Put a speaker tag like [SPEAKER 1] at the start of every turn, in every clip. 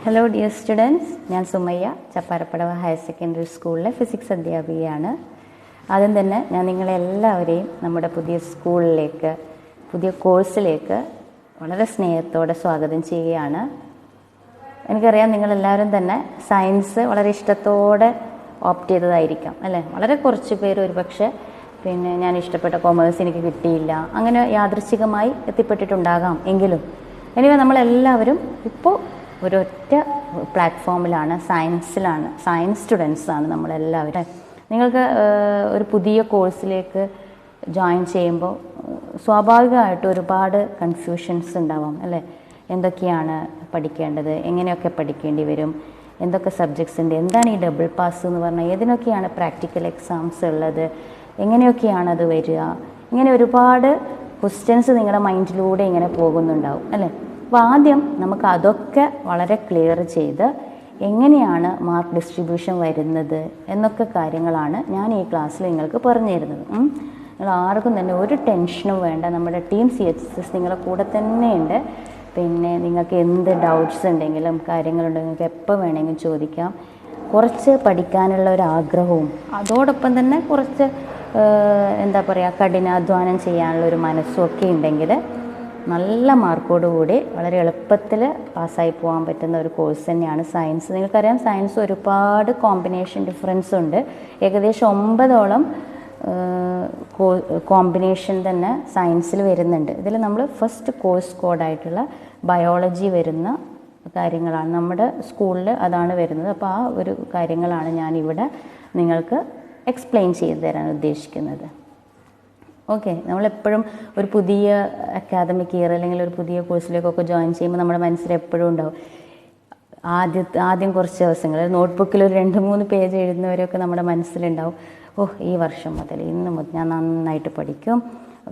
[SPEAKER 1] Hello dear students, ഞാൻ Sumayya, ചപ്പാരപ്പടവ higher secondary സ്കൂളിലെ physics അധ്യാപികയാണ്. ആദ്യം തന്നെ ഞാൻ നിങ്ങളെല്ലാവരെയും നമ്മുടെ പുതിയ സ്കൂളിലേക്ക്, പുതിയ കോഴ്സിലേക്ക് വളരെ സ്നേഹത്തോടെ സ്വാഗതം ചെയ്യുകയാണ്. എനിക്കറിയാം നിങ്ങളെല്ലാവരും തന്നെ സയൻസ് വളരെ ഇഷ്ടത്തോടെ ഓപ്റ്റ് ചെയ്തതായിരിക്കാം അല്ലേ. വളരെ കുറച്ച് പേര് ഒരുപക്ഷെ ഞാൻ ഇഷ്ടപ്പെട്ട കൊമേഴ്സ് എനിക്ക് കിട്ടിയില്ല, അങ്ങനെ യാദൃച്ഛികമായി എത്തിപ്പെട്ടിട്ടുണ്ടാകാം. എങ്കിലും നമ്മളെല്ലാവരും ഇപ്പോൾ ഒരൊറ്റ പ്ലാറ്റ്ഫോമിലാണ്, സയൻസ് സ്റ്റുഡൻസാണ് നമ്മളെല്ലാവരും. നിങ്ങൾക്ക് ഒരു പുതിയ കോഴ്സിലേക്ക് ജോയിൻ ചെയ്യുമ്പോൾ സ്വാഭാവികമായിട്ടും ഒരുപാട് കൺഫ്യൂഷൻസ് ഉണ്ടാവാം അല്ലേ. എന്തൊക്കെയാണ് പഠിക്കേണ്ടത്, എങ്ങനെയൊക്കെ പഠിക്കേണ്ടി വരും, എന്തൊക്കെ സബ്ജക്ട്സ് ഉണ്ട്, എന്താണ് ഈ ഡബിൾ പാസ് എന്ന് പറഞ്ഞാൽ, ഏതിനൊക്കെയാണ് പ്രാക്ടിക്കൽ എക്സാംസ് ഉള്ളത്, എങ്ങനെയൊക്കെയാണ് അത് വരിക, ഇങ്ങനെ ഒരുപാട് ക്വസ്റ്റ്യൻസ് നിങ്ങളുടെ മൈൻഡിലൂടെ ഇങ്ങനെ പോകുന്നുണ്ടാവും അല്ലേ. അപ്പോൾ ആദ്യം നമുക്ക് അതൊക്കെ വളരെ ക്ലിയർ ചെയ്ത് എങ്ങനെയാണ് മാർക്ക് ഡിസ്ട്രിബ്യൂഷൻ വരുന്നത് എന്നൊക്കെ കാര്യങ്ങളാണ് ഞാൻ ഈ ക്ലാസ്സിൽ നിങ്ങൾക്ക് പറഞ്ഞു തരുന്നത്. നിങ്ങൾ ആർക്കും തന്നെ ഒരു ടെൻഷനും വേണ്ട, നമ്മുടെ ടീം CHS നിങ്ങളുടെ കൂടെ തന്നെയുണ്ട്. നിങ്ങൾക്ക് എന്ത് ഡൗട്ട്സ് ഉണ്ടെങ്കിലും കാര്യങ്ങളുണ്ടെങ്കിൽ നിങ്ങൾക്ക് എപ്പോൾ വേണമെങ്കിലും ചോദിക്കാം. കുറച്ച് പഠിക്കാനുള്ള ഒരു ആഗ്രഹവും അതോടൊപ്പം തന്നെ കുറച്ച് കഠിനാധ്വാനം ചെയ്യാനുള്ള ഒരു മനസ്സും ഒക്കെ ഉണ്ടെങ്കിൽ നല്ല മാർക്കോടുകൂടി വളരെ എളുപ്പത്തിൽ പാസ്സായി പോകാൻ പറ്റുന്ന ഒരു കോഴ്സ് തന്നെയാണ് സയൻസ്. നിങ്ങൾക്കറിയാം സയൻസ് ഒരുപാട് കോമ്പിനേഷൻ ഡിഫറൻസ് ഉണ്ട്. ഏകദേശം 9ഓളം കോമ്പിനേഷൻ തന്നെ സയൻസിൽ വരുന്നുണ്ട്. ഇതിൽ നമ്മൾ ഫസ്റ്റ് കോഴ്സ് കോഡായിട്ടുള്ള ബയോളജി വരുന്ന കാര്യങ്ങളാണ് നമ്മുടെ സ്കൂളിൽ അതാണ് വരുന്നത്. അപ്പോൾ ആ ഒരു കാര്യങ്ങളാണ് ഞാനിവിടെ നിങ്ങൾക്ക് എക്സ്പ്ലെയിൻ ചെയ്തു തരാൻ ഉദ്ദേശിക്കുന്നത്. ഓക്കെ, നമ്മളെപ്പോഴും ഒരു പുതിയ അക്കാദമിക് ഇയർ അല്ലെങ്കിൽ ഒരു പുതിയ കോഴ്സിലേക്കൊക്കെ ജോയിൻ ചെയ്യുമ്പോൾ നമ്മുടെ മനസ്സിൽ എപ്പോഴും ഉണ്ടാവും ആദ്യം കുറച്ച് ദിവസങ്ങൾ നോട്ട്ബുക്കിൽ ഒരു 2-3 പേജ് എഴുതുന്നവരൊക്കെ നമ്മുടെ മനസ്സിലുണ്ടാവും. ഈ വർഷം മുതൽ ഇന്ന് മുതൽ ഞാൻ നന്നായിട്ട് പഠിക്കും,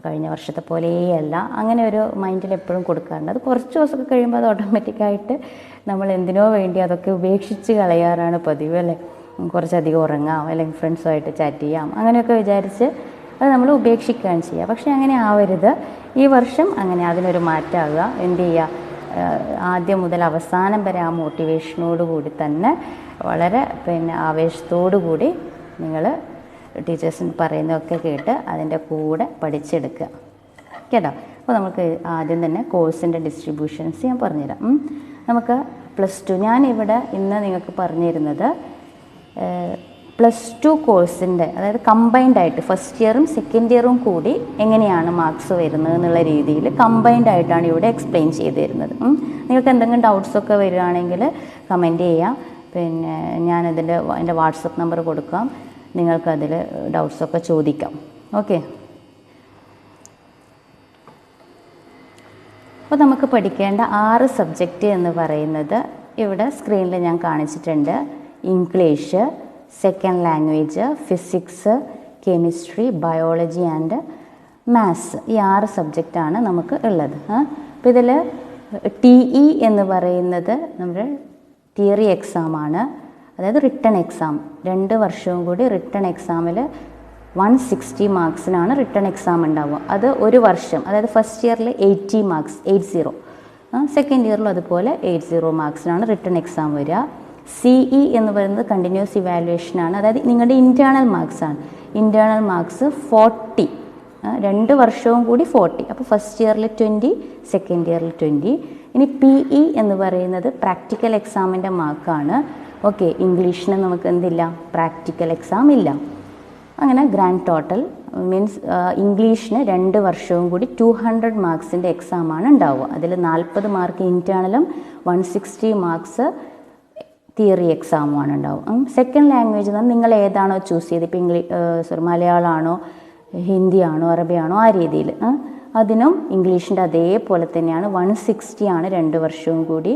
[SPEAKER 1] കഴിഞ്ഞ വർഷത്തെ പോലെയല്ല, അങ്ങനെ ഒരു മൈൻഡിൽ എപ്പോഴും കൊടുക്കാറുണ്ട്. അത് കുറച്ച് ദിവസമൊക്കെ കഴിയുമ്പോൾ അത് ഓട്ടോമാറ്റിക്കായിട്ട് നമ്മൾ എന്തിനോ വേണ്ടി അതൊക്കെ ഉപേക്ഷിച്ച് കളയാറാണ് പതിവ് അല്ലേ. കുറച്ചധികം ഉറങ്ങാം അല്ലെങ്കിൽ ഫ്രണ്ട്സുമായിട്ട് ചാറ്റ് ചെയ്യാം, അങ്ങനെയൊക്കെ വിചാരിച്ച് അത് നമ്മൾ ഉപേക്ഷിക്കുകയാണ് ചെയ്യുക. പക്ഷേ അങ്ങനെ ആവരുത്. ഈ വർഷം അങ്ങനെ അതിനൊരു മാറ്റമാകുക. എന്ത് ചെയ്യുക, ആദ്യം മുതൽ അവസാനം വരെ ആ മോട്ടിവേഷനോട് കൂടി തന്നെ വളരെ ആവേശത്തോടു കൂടി നിങ്ങൾ ടീച്ചേഴ്സിന് പറയുന്നതൊക്കെ കേട്ട് അതിൻ്റെ കൂടെ പഠിച്ചെടുക്കുക കേട്ടോ. അപ്പോൾ നമുക്ക് ആദ്യം തന്നെ കോഴ്സിൻ്റെ ഡിസ്ട്രിബ്യൂഷൻസ് ഞാൻ പറഞ്ഞുതരാം. നമുക്ക് +2 ഞാനിവിടെ ഇന്ന് നിങ്ങൾക്ക് പറഞ്ഞു തരുന്നത് +2 കോഴ്സിൻ്റെ, അതായത് കമ്പൈൻഡ് ആയിട്ട് ഫസ്റ്റ് ഇയറും സെക്കൻഡ് ഇയറും കൂടി എങ്ങനെയാണ് മാർക്സ് വരുന്നത് എന്നുള്ള രീതിയിൽ കമ്പൈൻഡ് ആയിട്ടാണ് ഇവിടെ എക്സ്പ്ലെയിൻ ചെയ്ത് തരുന്നത്. നിങ്ങൾക്ക് എന്തെങ്കിലും ഡൗട്ട്സൊക്കെ വരികയാണെങ്കിൽ കമൻറ്റ് ചെയ്യാം. എൻ്റെ വാട്സപ്പ് നമ്പർ കൊടുക്കാം, നിങ്ങൾക്കതിൽ ഡൗട്ട്സൊക്കെ ചോദിക്കാം. ഓക്കെ, അപ്പോൾ നമുക്ക് പഠിക്കേണ്ട 6 സബ്ജക്റ്റ് എന്ന് പറയുന്നത് ഇവിടെ സ്ക്രീനിൽ ഞാൻ കാണിച്ചിട്ടുണ്ട്. English, second language, physics, chemistry, biology and maths, ഈ 6 സബ്ജക്റ്റാണ് നമുക്ക് ഉള്ളത്. അപ്പോൾ ഇതിൽ TE എന്ന് പറയുന്നത് നമ്മുടെ തിയറി എക്സാമാണ്, അതായത് റിട്ടൺ എക്സാം. 2 വർഷവും കൂടി റിട്ടൺ എക്സാമിൽ 160 മാർക്സിനാണ് റിട്ടൺ എക്സാം ഉണ്ടാവുക. അത് ഒരു വർഷം, അതായത് ഫസ്റ്റ് ഇയറിൽ 80 മാർക്സ് 80, സെക്കൻഡ് ഇയറിലും അതുപോലെ 80 മാർക്സിനാണ് റിട്ടൺ എക്സാം വരിക. CE എന്ന് പറയുന്നത് കണ്ടിന്യൂസ് ഇവാലുവേഷനാണ്, അതായത് നിങ്ങളുടെ ഇൻറ്റേർണൽ മാർക്സാണ്. ഇൻറ്റേർണൽ മാർക്സ് 40, 2 വർഷവും കൂടി 40. അപ്പോൾ ഫസ്റ്റ് ഇയറിൽ 20, സെക്കൻഡ് ഇയറിൽ 20. ഇനി PE എന്ന് പറയുന്നത് പ്രാക്ടിക്കൽ എക്സാമിൻ്റെ മാർക്കാണ്. ഓക്കെ, ഇംഗ്ലീഷിന് നമുക്ക് എന്തില്ല, പ്രാക്ടിക്കൽ എക്സാം ഇല്ല. അങ്ങനെ ഗ്രാൻഡ് ടോട്ടൽ മീൻസ് ഇംഗ്ലീഷിന് 2 വർഷവും കൂടി 200 മാർക്സിൻ്റെ എക്സാമാണ് ഉണ്ടാവുക. അതിൽ 40 മാർക്ക് ഇൻറ്റേർണലും 160 മാർക്സ് തിയറി എക്സാമുമാണ് ഉണ്ടാവും. സെക്കൻഡ് ലാംഗ്വേജ് എന്ന് പറഞ്ഞാൽ നിങ്ങൾ ഏതാണോ ചൂസ് ചെയ്ത്, ഇപ്പോൾ മലയാളമാണോ ഹിന്ദിയാണോ അറബിയാണോ ആ രീതിയിൽ, അതിനും ഇംഗ്ലീഷിൻ്റെ അതേപോലെ തന്നെയാണ്. 160 ആണ് 2 വർഷവും കൂടി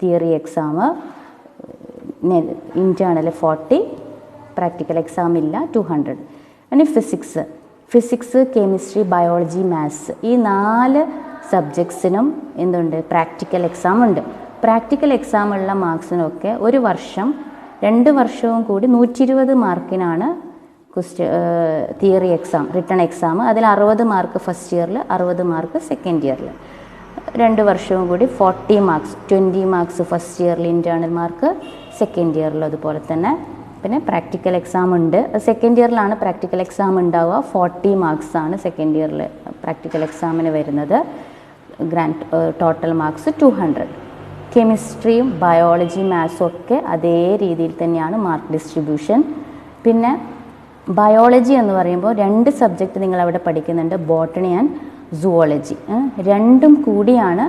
[SPEAKER 1] theory exam, internal 40, practical exam ഇല്ല 200. ഇനി ഫിസിക്സ്, കെമിസ്ട്രി, ബയോളജി, മാത്സ്, ഈ 4 സബ്ജക്ട്സിനും എന്തുണ്ട്, പ്രാക്ടിക്കൽ എക്സാം ഉണ്ട്. പ്രാക്ടിക്കൽ എക്സാമുള്ള മാർക്സിനൊക്കെ ഒരു വർഷം 2 വർഷവും കൂടി 120 മാർക്കിനാണ് തിയറി എക്സാം, റിട്ടൺ എക്സാം. അതിൽ 60 മാർക്ക് ഫസ്റ്റ് ഇയറിൽ, 60 മാർക്ക് സെക്കൻഡ് ഇയറിൽ. 2 വർഷവും കൂടി 40 മാർക്സ്, 20 മാർക്സ് ഫസ്റ്റ് ഇയറിൽ ഇൻറ്റേർണൽ മാർക്ക്, സെക്കൻഡ് ഇയറിൽ അതുപോലെ തന്നെ. പിന്നെ പ്രാക്ടിക്കൽ എക്സാം ഉണ്ട്. സെക്കൻഡ് ഇയറിലാണ് പ്രാക്ടിക്കൽ എക്സാം ഉണ്ടാവുക. 40 മാർക്സ് ആണ് സെക്കൻഡ് ഇയറിൽ പ്രാക്ടിക്കൽ എക്സാമിന് വരുന്നത്. Total marks 200. കെമിസ്ട്രിയും ബയോളജി മാത്സും ഒക്കെ അതേ രീതിയിൽ തന്നെയാണ് മാർക്ക് ഡിസ്ട്രിബ്യൂഷൻ. പിന്നെ ബയോളജി എന്ന് പറയുമ്പോൾ 2 സബ്ജക്റ്റ് നിങ്ങളവിടെ പഠിക്കുന്നുണ്ട്, ബോട്ടണി ആൻഡ് സുവോളജി. രണ്ടും കൂടിയാണ്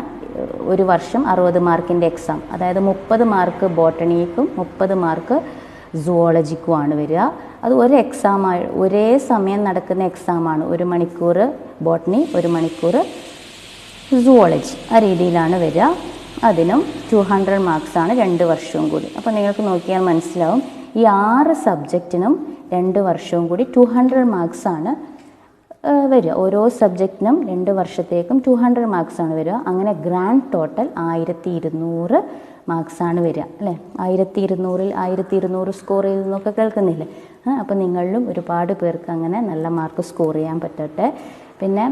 [SPEAKER 1] ഒരു വർഷം 60 മാർക്കിൻ്റെ എക്സാം. അതായത് 30 മാർക്ക് ബോട്ടണിക്കും 30 മാർക്ക് സുവോളജിക്കുമാണ് വരിക. അത് ഒരു എക്സാമായി ഒരേ സമയം നടക്കുന്ന എക്സാമാണ്. 1 മണിക്കൂർ ബോട്ടണി, 1 മണിക്കൂർ സുവോളജി, ആ രീതിയിലാണ് വരിക. അതിനും 200 മാർക്സാണ് 2 വർഷവും കൂടി. അപ്പോൾ നിങ്ങൾക്ക് നോക്കിയാൽ മനസ്സിലാവും ഈ 6 സബ്ജക്റ്റിനും 2 വർഷവും കൂടി 200 മാർക്സാണ് വരിക. ഓരോ സബ്ജക്റ്റിനും 2 വർഷത്തേക്കും 200 മാർക്സാണ് വരിക. അങ്ങനെ ഗ്രാൻഡ് ടോട്ടൽ 1200 മാർക്സാണ് വരിക അല്ലേ. 1200-ൽ 1200 സ്കോർ ചെയ്തെന്നൊക്കെ കേൾക്കുന്നില്ലേ. അപ്പോൾ നിങ്ങളിലും ഒരുപാട് പേർക്ക് അങ്ങനെ നല്ല മാർക്ക് സ്കോർ ചെയ്യാൻ പറ്റട്ടെ. പിന്നെ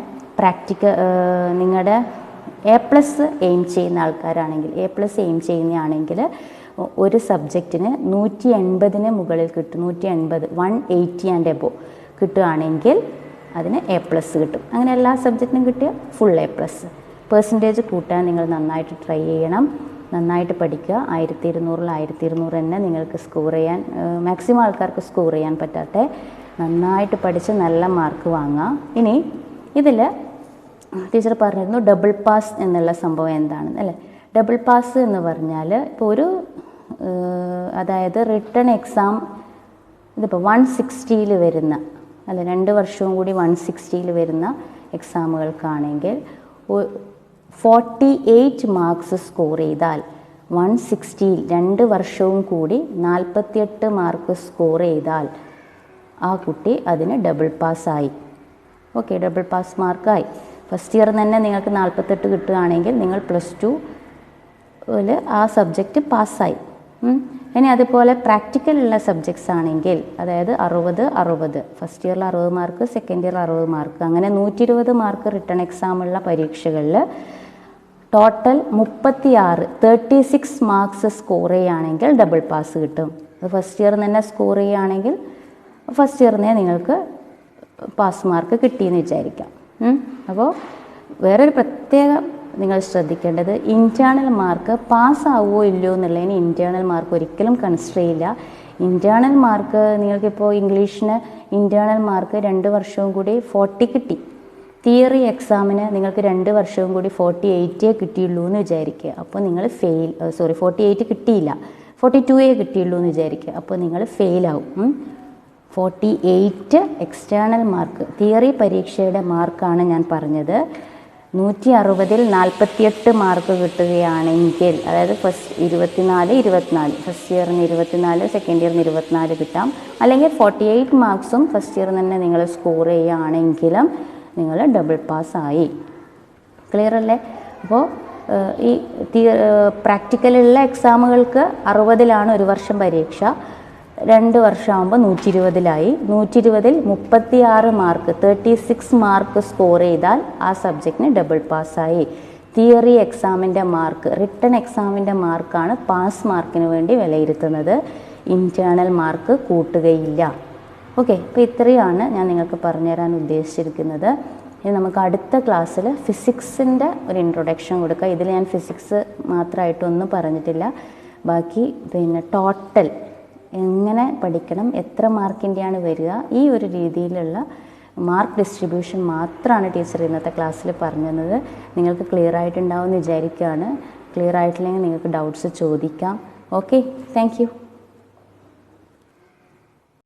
[SPEAKER 1] നിങ്ങളുടെ A+ എയിം ചെയ്യുന്ന ആൾക്കാരാണെങ്കിൽ, A+ എയിം ചെയ്യുന്നതാണെങ്കിൽ ഒരു സബ്ജക്റ്റിന് 180-ന് മുകളിൽ കിട്ടും. 180, 180 ആൻഡ് എബോ കിട്ടുകയാണെങ്കിൽ അതിന് A+ കിട്ടും. അങ്ങനെ എല്ലാ സബ്ജക്റ്റിനും കിട്ടിയ ഫുൾ A+. പെർസെൻറ്റേജ് കൂട്ടാൻ നിങ്ങൾ നന്നായിട്ട് ട്രൈ ചെയ്യണം, നന്നായിട്ട് പഠിക്കുക. 1200-ൽ 1200 തന്നെ നിങ്ങൾക്ക് സ്കോർ ചെയ്യാൻ, മാക്സിമം ആൾക്കാർക്ക് സ്കോർ ചെയ്യാൻ പറ്റാട്ടെ. നന്നായിട്ട് പഠിച്ച് നല്ല മാർക്ക് വാങ്ങുക. ഇനി ഇതിൽ ടീച്ചർ പറഞ്ഞിരുന്നു ഡബിൾ പാസ് എന്നുള്ള സംഭവം എന്താണെന്ന് അല്ലേ. ഡബിൾ പാസ് എന്ന് പറഞ്ഞാൽ ഇപ്പോൾ അതായത് റിട്ടൺ എക്സാം ഇതിപ്പോൾ 160-ൽ വരുന്ന അല്ല 2 വർഷവും കൂടി 160-ൽ വരുന്ന എക്സാമുകൾക്കാണെങ്കിൽ 48 മാർക്സ് സ്കോർ ചെയ്താൽ 160-ൽ 2 വർഷവും കൂടി 48 മാർക്ക് സ്കോർ ചെയ്താൽ ആ കുട്ടി അതിന് ഡബിൾ പാസ്സായി. ഓക്കെ, ഡബിൾ പാസ് മാർക്കായി. ഫസ്റ്റ് ഇയർ തന്നെ നിങ്ങൾക്ക് 48 കിട്ടുകയാണെങ്കിൽ നിങ്ങൾ +2-ൽ ആ സബ്ജക്റ്റ് പാസ്സായി. ഇനി അതുപോലെ പ്രാക്ടിക്കലുള്ള സബ്ജക്ട്സ് ആണെങ്കിൽ അതായത് 60 ഫസ്റ്റ് ഇയറിൽ 60 മാർക്ക്, സെക്കൻഡ് ഇയറിൽ 60 മാർക്ക്, അങ്ങനെ 120 മാർക്ക് റിട്ടൺ എക്സാമുള്ള പരീക്ഷകളിൽ ടോട്ടൽ 36 മാർക്സ് സ്കോർ ചെയ്യുകയാണെങ്കിൽ ഡബിൾ പാസ് കിട്ടും. അത് ഫസ്റ്റ് ഇയർ തന്നെ സ്കോർ ചെയ്യുകയാണെങ്കിൽ ഫസ്റ്റ് ഇയറിനെ നിങ്ങൾക്ക് പാസ് മാർക്ക് കിട്ടിയെന്ന് വിചാരിക്കാം. അപ്പോൾ വേറൊരു പ്രത്യേകം നിങ്ങൾ ശ്രദ്ധിക്കേണ്ടത് ഇൻറ്റേർണൽ മാർക്ക് പാസ്സാവുമോ ഇല്ലയോ എന്നുള്ളതിന് ഇൻറ്റേർണൽ മാർക്ക് ഒരിക്കലും കൺസിഡർ ചെയ്യില്ല. ഇൻറ്റേർണൽ മാർക്ക് നിങ്ങൾക്കിപ്പോൾ ഇംഗ്ലീഷിന് ഇൻറ്റേർണൽ മാർക്ക് 2 വർഷവും കൂടി 40 കിട്ടി. തിയറി എക്സാമിന് നിങ്ങൾക്ക് 2 വർഷവും കൂടി 48 കിട്ടിയുള്ളൂ എന്ന് വിചാരിക്കുക. അപ്പോൾ നിങ്ങൾ 48 കിട്ടിയില്ല, 42 കിട്ടിയുള്ളൂ എന്ന് വിചാരിക്കുക. അപ്പോൾ നിങ്ങൾ ഫെയിലാവും. 48 എക്സ്റ്റേണൽ മാർക്ക്, തിയറി പരീക്ഷയുടെ മാർക്കാണ് ഞാൻ പറഞ്ഞത്. 160-ൽ 48 മാർക്ക് കിട്ടുകയാണെങ്കിൽ അതായത് ഫസ്റ്റ് 24 ഫസ്റ്റ് ഇയറിന് 24, സെക്കൻഡ് ഇയറിന് 24 കിട്ടാം. അല്ലെങ്കിൽ 48 മാർക്സും ഫസ്റ്റ് ഇയറിൽ തന്നെ നിങ്ങൾ സ്കോർ ചെയ്യുകയാണെങ്കിലും നിങ്ങൾ ഡബിൾ പാസ്സായി. ക്ലിയർ അല്ലേ? അപ്പോൾ ഈ പ്രാക്ടിക്കലുള്ള എക്സാമുകൾക്ക് 60-ലാണ് ഒരു വർഷം പരീക്ഷ. 2 വർഷമാകുമ്പോൾ 120-ലായി. 120-ൽ 36 മാർക്ക്, 36 മാർക്ക് സ്കോർ ചെയ്താൽ ആ സബ്ജക്റ്റിന് ഡബിൾ പാസ്സായി. തിയറി എക്സാമിൻ്റെ മാർക്ക്, റിട്ടൺ എക്സാമിൻ്റെ മാർക്കാണ് പാസ് മാർക്കിന് വേണ്ടി വിലയിരുത്തുന്നത്. Internal mark കൂട്ടുകയില്ല. ഓക്കെ, അപ്പോൾ ഇത്രയാണ് ഞാൻ നിങ്ങൾക്ക് പറഞ്ഞുതരാൻ ഉദ്ദേശിച്ചിരിക്കുന്നത്. ഇനി നമുക്ക് അടുത്ത ക്ലാസ്സിൽ ഫിസിക്സിൻ്റെ ഒരു ഇൻട്രൊഡക്ഷൻ കൊടുക്കാം. ഇതിൽ ഞാൻ ഫിസിക്സ് മാത്രമായിട്ടൊന്നും പറഞ്ഞിട്ടില്ല. ബാക്കി പിന്നെ ടോട്ടൽ എങ്ങനെ പഠിക്കണം, എത്ര മാർക്കിൻ്റെയാണ് വരിക, ഈ ഒരു രീതിയിലുള്ള മാർക്ക് ഡിസ്ട്രിബ്യൂഷൻ മാത്രമാണ് ടീച്ചർ ഇന്നത്തെ ക്ലാസ്സിൽ പറഞ്ഞു തന്നത്. നിങ്ങൾക്ക് ക്ലിയർ ആയിട്ടുണ്ടാവുമെന്ന് വിചാരിക്കുകയാണ്. ക്ലിയർ ആയിട്ടില്ലെങ്കിൽ നിങ്ങൾക്ക് ഡൗട്ട്സ് ചോദിക്കാം. Okay, thank you.